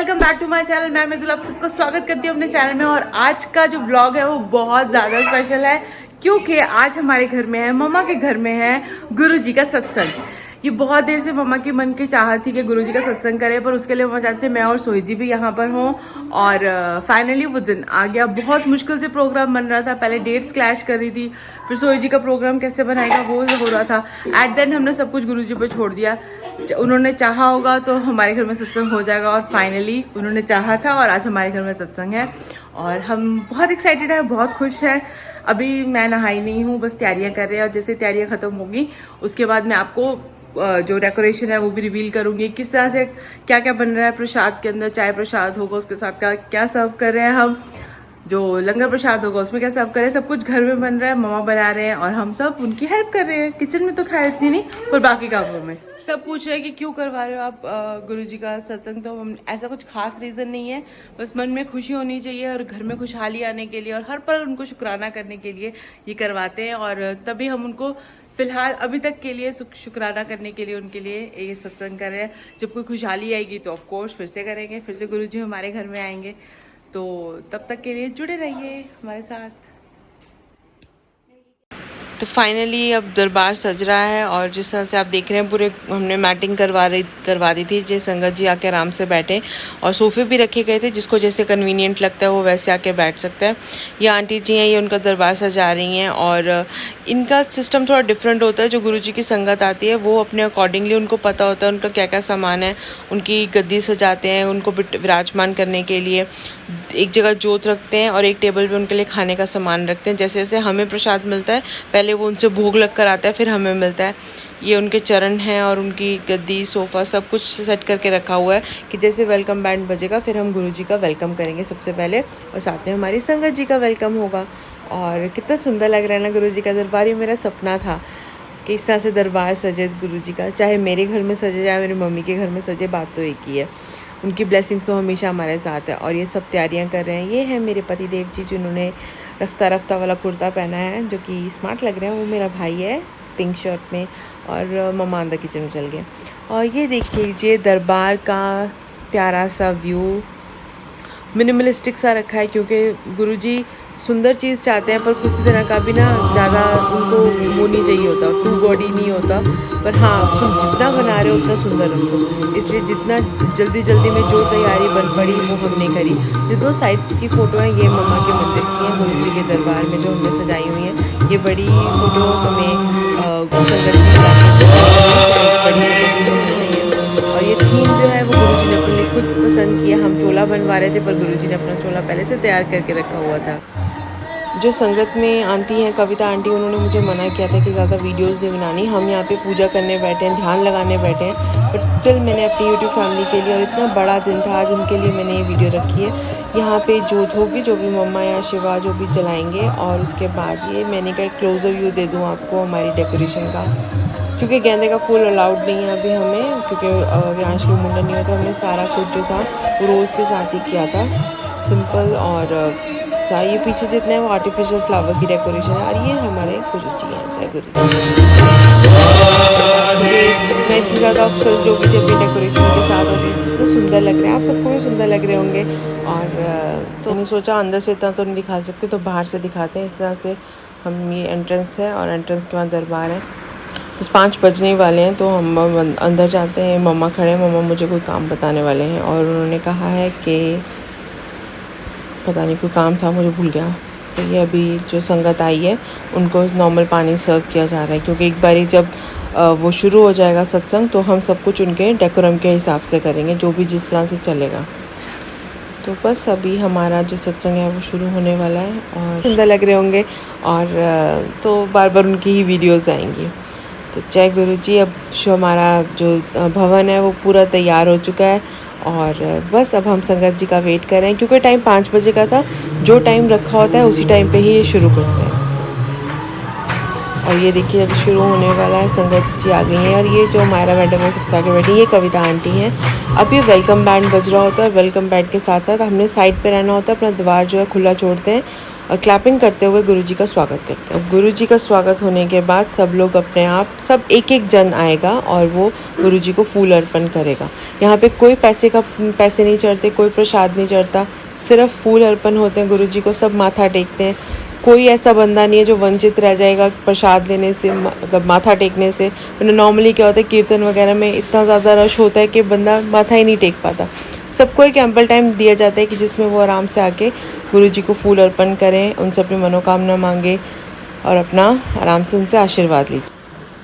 Welcome back to my channel. मैं मृदुल आप सबको स्वागत करती हूँ अपने चैनल में। और आज का जो व्लॉग है वो बहुत ज़्यादा स्पेशल है क्योंकि आज हमारे घर में है, मम्मा के घर में है गुरुजी का सत्संग। ये बहुत देर से मम्मा की मन की चाहत थी कि गुरुजी का सत्संग करें, पर उसके लिए मम्मा चाहते मैं और सोईजी भी यहाँ पर हों। और फाइनली वो दिन आ गया। बहुत मुश्किल से प्रोग्राम बन रहा था, पहले डेट्स क्लैश कर रही थी, फिर सोईजी का प्रोग्राम कैसे बनाएगा वो हो रहा था। एट देन हमने सब कुछ गुरुजी पर छोड़ दिया। उन्होंने चाहा होगा तो हमारे घर में सत्संग हो जाएगा और फाइनली उन्होंने चाहा था और आज हमारे घर में सत्संग है और हम बहुत एक्साइटेड हैं, बहुत खुश हैं। अभी मैं नहाई नहीं हूँ, बस तैयारियां कर रहे हैं और जैसे तैयारियां खत्म होगी उसके बाद मैं आपको जो डेकोरेशन है वो भी रिवील करूंगी, किस तरह से क्या क्या बन रहा है प्रसाद के अंदर। चाय प्रसाद होगा, उसके साथ क्या सर्व कर रहे हैं हम, जो लंगर प्रसाद होगा उसमें क्या सर्व कर रहे हैं, सब कुछ घर में बन रहा है, मम्मा बना रहे हैं और हम सब उनकी हेल्प कर रहे हैं। किचन में तो खैर इतनी नहीं, पर बाकी कामों में। सब पूछ रहे हैं कि क्यों करवा रहे हो आप गुरुजी का सत्संग। तो हम ऐसा कुछ खास रीजन नहीं है, बस मन में खुशी होनी चाहिए और घर में खुशहाली आने के लिए और हर पल उनको शुक्राना करने के लिए ये करवाते हैं। और तभी हम उनको फिलहाल अभी तक के लिए शुक्राना करने के लिए उनके लिए ये सत्संग कर रहे हैं। जब कोई खुशहाली आएगी तो ऑफ कोर्स फिर से करेंगे, फिर से गुरुजी हमारे घर में आएंगे। तो तब तक के लिए जुड़े रहिए हमारे साथ। तो फाइनली अब दरबार सज रहा है और जिस तरह से आप देख रहे हैं पूरे हमने मैटिंग करवा दी थी, जिससे संगत जी आके आराम से बैठे और सोफे भी रखे गए थे, जिसको जैसे कन्वीनियंट लगता है वो वैसे आके बैठ सकता है। ये आंटी जी हैं, ये उनका दरबार सजा रही हैं और इनका सिस्टम थोड़ा डिफरेंट होता है। जो गुरुजी की संगत आती है वो अपने अकॉर्डिंगली उनको पता होता है उनका क्या क्या सामान है, उनकी गद्दी सजाते हैं, उनको विराजमान करने के लिए एक जगह जोत रखते हैं और एक टेबल पे उनके लिए खाने का सामान रखते हैं। जैसे जैसे हमें प्रसाद मिलता है पहले वो उनसे भोग लग कर आता है, फिर हमें मिलता है। ये उनके चरण हैं और उनकी गद्दी सोफ़ा सब कुछ सेट करके रखा हुआ है कि जैसे वेलकम बैंड बजेगा फिर हम गुरुजी का वेलकम करेंगे सबसे पहले और साथ में हमारी संगत जी का वेलकम होगा। और कितना सुंदर लग रहा है ना गुरुजी का दरबार। ये मेरा सपना था कि इस तरह से दरबार सजे गुरुजी का, चाहे मेरे घर में सजे या मेरी मम्मी के घर में सजे, बात तो एक ही है। उनकी ब्लेसिंग्स तो हमेशा हमारे साथ है। और ये सब तैयारियां कर रहे हैं। ये है मेरे पति देव जी जिन्होंने रफ्ता रफ्ता वाला कुर्ता पहना है जो कि स्मार्ट लग रहा है। वो मेरा भाई है पिंक शर्ट में और मम्मा अंदर किचन में चल गए। और ये देखिए दरबार का प्यारा सा व्यू, मिनिमलिस्टिक सा रखा है क्योंकि गुरुजी सुंदर चीज़ चाहते हैं पर किसी तरह का भी ना ज़्यादा उनको वो नहीं चाहिए होता, टू बॉडी नहीं होता। पर हाँ जितना बना रहे हो उतना सुंदर उनको, इसलिए जितना जल्दी में जो तैयारी बन पड़ी वो हमने करी। जो दो साइड्स की फ़ोटो हैं ये मम्मा के मंदिर की हैं, गुरुजी के दरबार में जो हमने सजाई हुई हैं। ये बड़ी फ़ोटो हमें संगत जी बड़ी होनी चाहिए। और ये थीम जो है वो गुरुजी ने अपने खुद पसंद किया। हम चोला बनवा रहे थे पर गुरुजी ने अपना चोला पहले से तैयार करके रखा हुआ था। जो संगत में आंटी हैं कविता आंटी, उन्होंने मुझे मना किया था कि ज़्यादा वीडियोस नहीं बनानी, हम यहाँ पे पूजा करने बैठे हैं, ध्यान लगाने बैठे हैं। बट स्टिल मैंने अपनी यूट्यूब फैमिली के लिए, और इतना बड़ा दिन था आज, उनके लिए मैंने ये वीडियो रखी है। यहाँ पे जोत होगी जो भी मम्मा या शिवा जो भी जलाएंगे और उसके बाद ये मैंने कहा क्लोजर व्यू दे दूँ आपको हमारी डेकोरेशन का, क्योंकि गेंदे का फूल अलाउड नहीं है अभी हमें, क्योंकि व्यांश को मुंडन नहीं होता। हमने सारा कुछ जो था वो रोज़ के साथ ही किया था, सिंपल। और ये पीछे जितने हैं वो आर्टिफिशियल फ्लावर की डेकोरेशन है। और ये हमारे गुरुजी हैं, जय गुरुजी। मैं इतनी ज़्यादा ऑब्सेस्ड हो गई थी अपनी डेकोरेशन के साथ और इतना सुंदर लग रहे हैं, आप सबको भी सुंदर लग रहे होंगे। और तो मैंने सोचा अंदर से इतना तो नहीं दिखा सकते तो बाहर से दिखाते हैं। इस तरह से हम, ये एंट्रेंस है और एंट्रेंस के बाद दरबार है। बस 5 बजने वाले हैं तो हम अंदर जाते हैं। मम्मा खड़े हैं, मम्मा मुझे कोई काम बताने वाले हैं और उन्होंने कहा है कि पता नहीं कोई काम था, मुझे भूल गया। तो ये अभी जो संगत आई है उनको नॉर्मल पानी सर्व किया जा रहा है, क्योंकि एक बारी जब वो शुरू हो जाएगा सत्संग तो हम सब कुछ उनके डेकोरम के हिसाब से करेंगे, जो भी जिस तरह से चलेगा। तो बस अभी हमारा जो सत्संग है वो शुरू होने वाला है और सुंदर लग रहे होंगे और तो बार बार उनकी ही वीडियोज़ आएंगी। तो जय गुरुजी। अब जो हमारा जो भवन है वो पूरा तैयार हो चुका है और बस अब हम संगत जी का वेट कर रहे हैं, क्योंकि टाइम 5 बजे का था। जो टाइम रखा होता है उसी टाइम पे ही ये शुरू करते हैं। और ये देखिए अब शुरू होने वाला है, संगत जी आ गई हैं। और ये जो मायरा मैडम है सबसे आगे बैठी, ये कविता आंटी हैं। अब ये वेलकम बैंड बज रहा होता है, वेलकम बैंड के साथ साथ हमने साइड पे रहना होता है, अपना द्वार जो है खुला छोड़ते हैं और क्लैपिंग करते हुए गुरुजी का स्वागत करते हैं। गुरुजी का स्वागत होने के बाद सब लोग अपने आप सब एक एक जन आएगा और वो गुरुजी को फूल अर्पण करेगा। यहाँ पे कोई पैसे नहीं चढ़ते, कोई प्रसाद नहीं चढ़ता, सिर्फ फूल अर्पण होते हैं गुरुजी को। सब माथा टेकते हैं। कोई ऐसा बंदा नहीं है जो वंचित रह जाएगा प्रसाद लेने से, मतलब माथा टेकने से। नॉर्मली क्या होता है कीर्तन वगैरह में इतना ज़्यादा रश होता है कि बंदा माथा ही नहीं टेक पाता। सबको एक एम्पल टाइम दिया जाता है कि जिसमें वो आराम से आके गुरुजी को फूल अर्पण करें, उनसे अपनी मनोकामना मांगे और अपना आराम से उनसे आशीर्वाद लीजिए।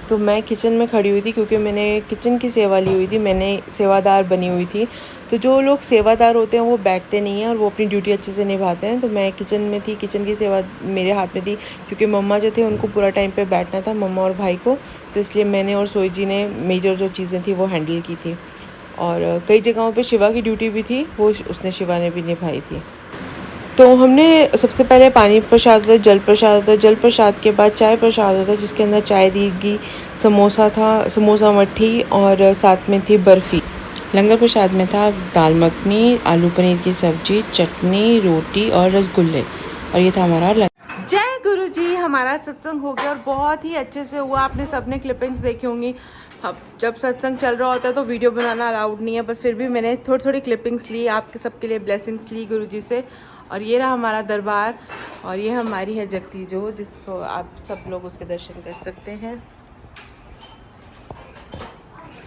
तो मैं किचन में खड़ी हुई थी क्योंकि मैंने किचन की सेवा ली हुई थी, मैंने सेवादार बनी हुई थी। तो जो लोग सेवादार होते हैं वो बैठते नहीं हैं और वो अपनी ड्यूटी अच्छे से निभाते हैं। तो मैं किचन में थी, किचन की सेवा मेरे हाथ में थी क्योंकि मम्मा जो थे उनको पूरा टाइम पे बैठना था, मम्मा और भाई को। तो इसलिए मैंने और सोई जी ने मेजर जो चीज़ें थी वो हैंडल की थी। और कई जगहों पे शिवा की ड्यूटी भी थी, वो उसने शिवा ने भी निभाई थी। तो हमने सबसे पहले पानी प्रसाद होता है, जल प्रसाद होता है, जल प्रसाद के बाद चाय प्रसाद होता है जिसके अंदर चाय दी गई, समोसा था, समोसा मट्ठी और साथ में थी बर्फ़ी। लंगर प्रसाद में था दाल मखनी, आलू पनीर की सब्जी, चटनी, रोटी और रसगुल्ले। और ये था हमारा लंगर। जय गुरु जी। हमारा सत्संग हो गया और बहुत ही अच्छे से हुआ। आपने सबने क्लिपिंग्स देखी होंगी। अब जब सत्संग चल रहा होता है तो वीडियो बनाना अलाउड नहीं है, पर फिर भी मैंने थोड़ी थोड़ी क्लिपिंग्स ली, आपके सबके लिए ब्लेसिंग्स ली गुरु जी से। और ये रहा हमारा दरबार और ये हमारी है जगती जो, जिसको आप सब लोग उसके दर्शन कर सकते हैं।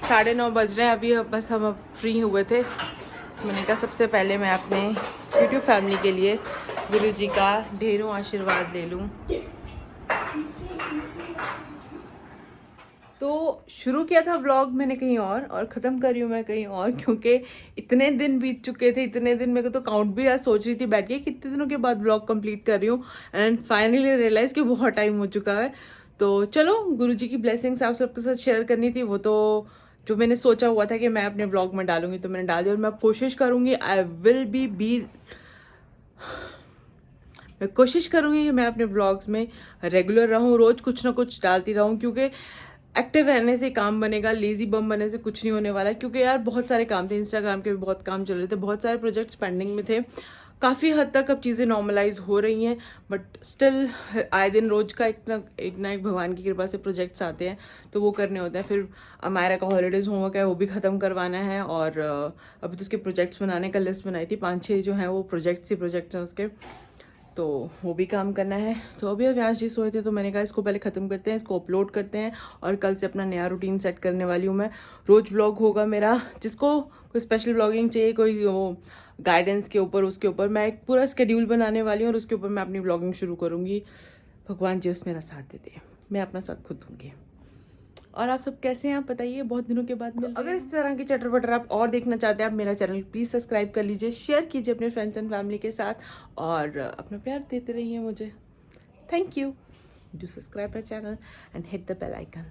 9:30 बज रहे हैं अभी, बस हम अब फ्री हुए थे। मैंने कहा सबसे पहले मैं अपने यूट्यूब फैमिली के लिए गुरु जी का ढेरों आशीर्वाद ले लूँ। तो शुरू किया था व्लॉग मैंने कहीं और ख़त्म कर रही हूँ मैं कहीं और, क्योंकि इतने दिन बीत चुके थे, इतने दिन मेरे को तो काउंट भी आज सोच रही थी बैठ के कितने दिनों के बाद व्लॉग कंप्लीट कर रही हूँ। एंड फाइनली रियलाइज़ कि बहुत टाइम हो चुका है। तो चलो गुरुजी की ब्लेसिंग्स आप सबके साथ शेयर करनी थी, वो तो जो मैंने सोचा हुआ था कि मैं अपने व्लॉग में डालूंगी तो मैंने डाल दिया। और मैं कोशिश करूँगी मैं कोशिश करूँगी कि मैं अपने ब्लॉग्स में रेगुलर रहूँ, रोज़ कुछ ना कुछ डालती रहूँ, क्योंकि एक्टिव रहने से काम बनेगा, लेज़ी बम बनने से कुछ नहीं होने वाला। क्योंकि यार बहुत सारे काम थे, इंस्टाग्राम के भी बहुत काम चल रहे थे, बहुत सारे प्रोजेक्ट्स पेंडिंग में थे। काफ़ी हद तक अब चीज़ें नॉर्मलाइज हो रही हैं, बट स्टिल आए दिन रोज़ का एक ना एक भगवान की कृपा से प्रोजेक्ट्स आते हैं तो वो करने होते हैं। फिर अमायरा का हॉलीडेज़ होमवर्क है वो भी ख़त्म करवाना है। और अभी तो उसके प्रोजेक्ट्स बनाने का लिस्ट बनाई थी, 5-6 जो हैं वो प्रोजेक्ट्स हैं उसके, तो वो भी काम करना है। तो अभी अव्यांश जी सोए थे तो मैंने कहा इसको पहले ख़त्म करते हैं, इसको अपलोड करते हैं और कल से अपना नया रूटीन सेट करने वाली हूँ मैं। रोज़ व्लॉग होगा मेरा, जिसको कोई स्पेशल व्लॉगिंग चाहिए, कोई वो गाइडेंस के ऊपर, उसके ऊपर मैं एक पूरा स्केड्यूल बनाने वाली हूँ और उसके ऊपर मैं अपनी व्लॉगिंग शुरू करूँगी। भगवान जी उस मेरा साथ देते हैं, मैं अपना साथ खुद दूँगी। और आप सब कैसे हैं आप बताइए, बहुत दिनों के बाद मिल। अगर इस तरह की चटर बटर आप और देखना चाहते हैं आप मेरा चैनल प्लीज़ सब्सक्राइब कर लीजिए, शेयर कीजिए अपने फ्रेंड्स एंड फैमिली के साथ और अपना प्यार देते रहिए मुझे। Thank you. Do subscribe my channel and hit the bell icon.